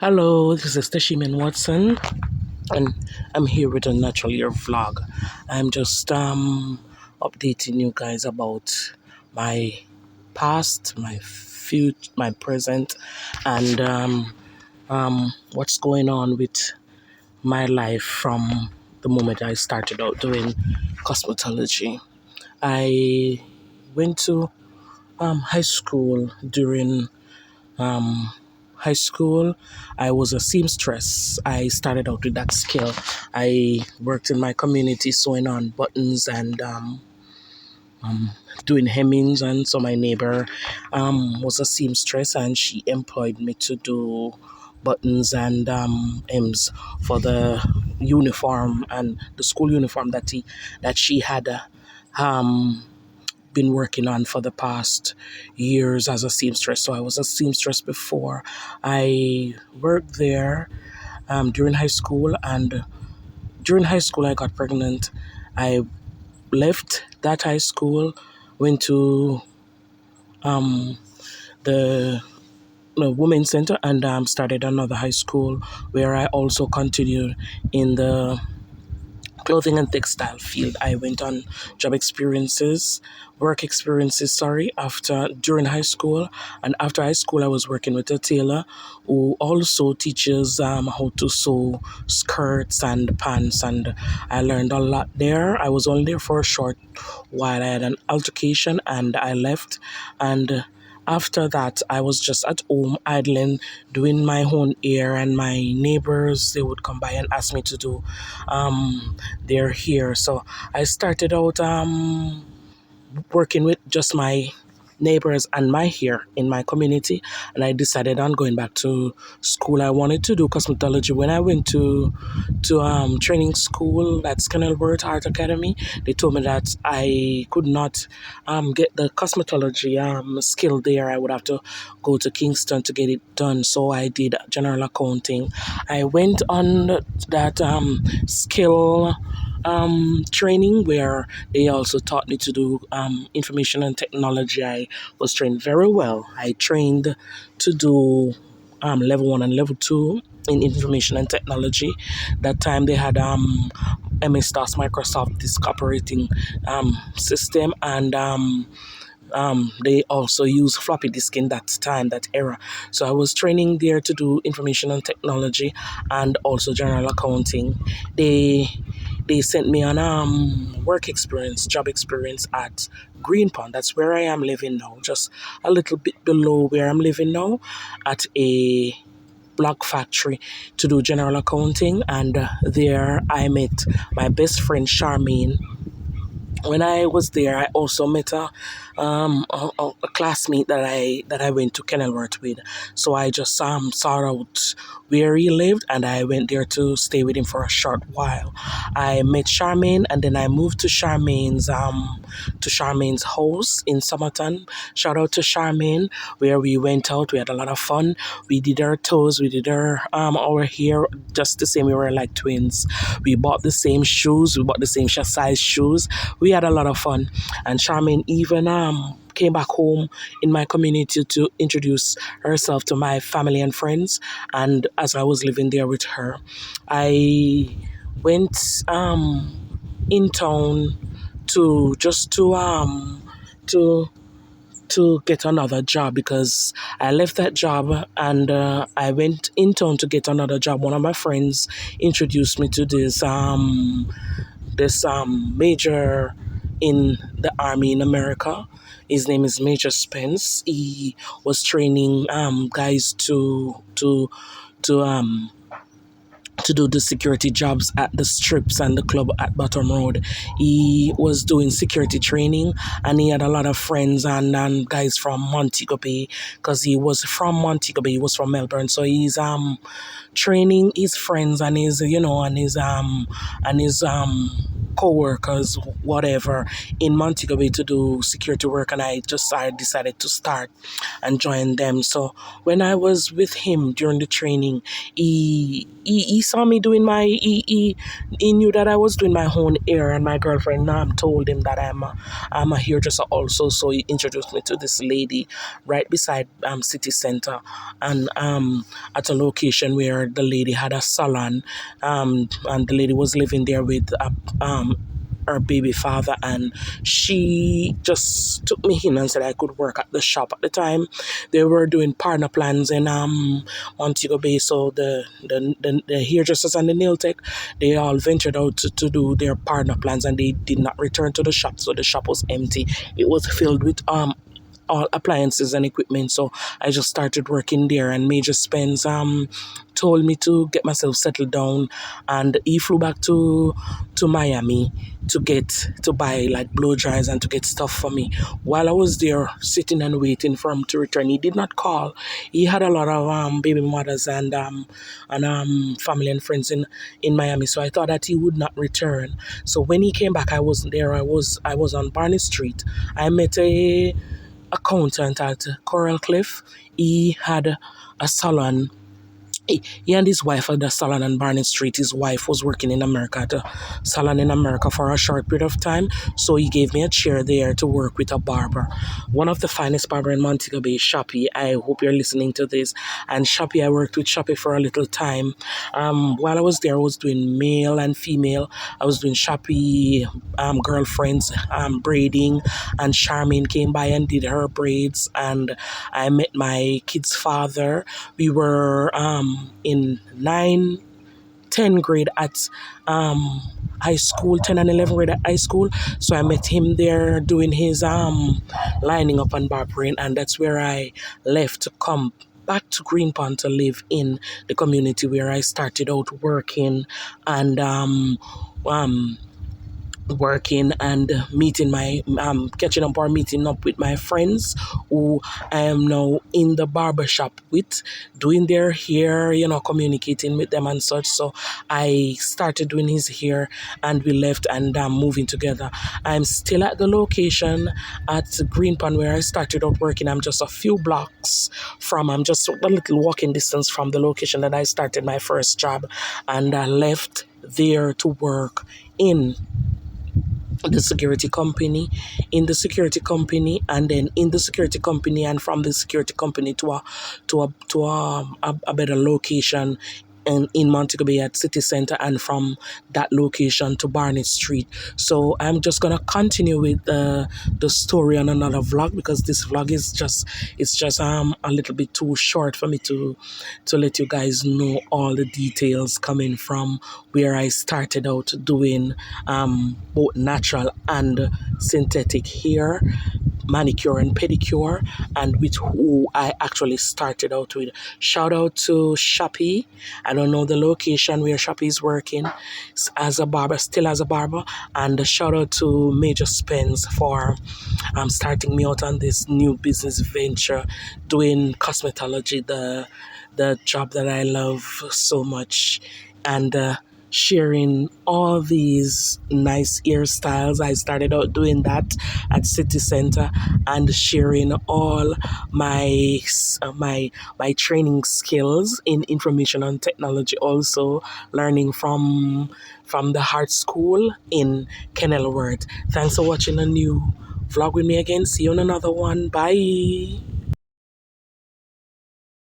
Hello, this is Teshiman Watson, and I'm here with a Natural Year vlog. I'm just updating you guys about my past, my future, my present, and what's going on with my life from the moment I started out doing cosmetology. I went to high school during um, high school. I was a seamstress. I started out with that skill. I worked in my community sewing on buttons and doing hemmings. And so my neighbor was a seamstress, and she employed me to do buttons and hems for the uniform and the school uniform that she had um, been working on for the past years as a seamstress. So I was a seamstress before. I worked there during high school, and during high school I got pregnant. I left that high school, went to um, the women's center, and started another high school where I also continued in the clothing and textile field. I went on work experiences, sorry, after during high school. And after high school, I was working with a tailor who also teaches how to sew skirts and pants. And I learned a lot there. I was only there for a short while. I had an altercation and I left. And after that, I was just at home idling, doing my own hair, and my neighbors, they would come by and ask me to do their hair. So I started out working with just my neighbors and my hair in my community, and I decided on going back to school. I wanted to do cosmetology. When I went to training school at Kenilworth Art Academy, they told me that I could not get the cosmetology skill there. I would have to go to Kingston to get it done. So I did general accounting. I went on that skill training where they also taught me to do information and technology. I was trained very well. I trained to do level 1 and level 2 in information and technology. That time they had MS-DOS Microsoft disk operating system, and they also use floppy disk in that time, that era. So I was training there to do information and technology and also general accounting. They sent me on job experience at Green Pond. That's where I am living now, just a little bit below where I'm living now, at a block factory to do general accounting. And there I met my best friend Charmaine. When I was there, I also met a classmate that I went to Kenilworth with. So I just sought out where he lived, and I went there to stay with him for a short while. I met Charmaine, and then I moved to Charmaine's house in Somerton. Shout out to Charmaine, where we went out. We had a lot of fun. We did our toes, we did our hair just the same. We were like twins. We bought the same shoes. We bought the same size shoes. We had a lot of fun. And Charmaine even came back home in my community to introduce herself to my family and friends. And as I was living there with her, I went in town to just to get another job, because I left that job and I went in town to get another job. One of my friends introduced me to this major in the army in America. His name is Major Spence. He was training guys to to do the security jobs at the strips and the club at Bottom Road. He was doing security training, and he had a lot of friends and guys from Montego Bay, because he was from Montego Bay. He was from Melbourne, so he's training his friends and his co-workers, whatever, in Montego Bay to do security work, and I decided to start and join them. So when I was with him during the training, he saw me doing he knew that I was doing my own hair, and my girlfriend told him that I'm a hairdresser also. So he introduced me to this lady right beside city center, and at a location where the lady had a salon, and the lady was living there with her baby father, and she just took me in and said I could work at the shop. At the time they were doing partner plans in Montego Bay, so the hairdressers and the nail tech, they all ventured out to do their partner plans, and they did not return to the shop, so the shop was empty. It was filled with all appliances and equipment. So I just started working there, and Major Spence told me to get myself settled down, and he flew back to Miami to buy like blow dries and to get stuff for me. While I was there sitting and waiting for him to return, he did not call. He had a lot of baby mothers and family and friends in Miami, so I thought that he would not return. So when he came back, I wasn't there. I was on Barney Street. I met a accountant at Coral Cliff. He had a salon. He and his wife had a salon on Barnett Street. His wife was working in America at a salon in America for a short period of time. So he gave me a chair there to work with a barber. One of the finest barber in Montego Bay, Shoppy. I hope you're listening to this. And Shoppy, I worked with Shoppy for a little time. While I was there, I was doing male and female. I was doing Shoppy girlfriends, braiding, and Charmaine came by and did her braids. And I met my kid's father. We were in 9, 10 grade at high school, 10 and 11 grade at high school. So I met him there doing his lining up and barbering, and that's where I left to come back to Greenpond to live in the community where I started out working and working and meeting my catching up or meeting up with my friends who I am now in the barber shop with, doing their hair, communicating with them and such. So I started doing his hair, and we left and moving together. I'm still at the location at Greenpond where I started out working. I'm just a few blocks I'm just a little walking distance from the location that I started my first job, and I left there to work in the security company, and then in the security company, and from the security company to a better location in Montego Bay at City Center, and from that location to Barnett Street. So I'm just gonna continue with the story on another vlog, because this vlog is just a little bit too short for me to let you guys know all the details coming from where I started out doing both natural and synthetic hair, manicure and pedicure, and with who I actually started out with. Shout out to Shoppy. I don't know the location where Shoppy is working as a barber, still as a barber, and shout out to Major Spence for starting me out on this new business venture, doing cosmetology, the job that I love so much, and sharing all these nice hairstyles. I started out doing that at City Center, and sharing all my training skills in information and technology, also learning from the Heart School in Kenilworth. Thanks for watching a new vlog with me again. See you on another one. Bye.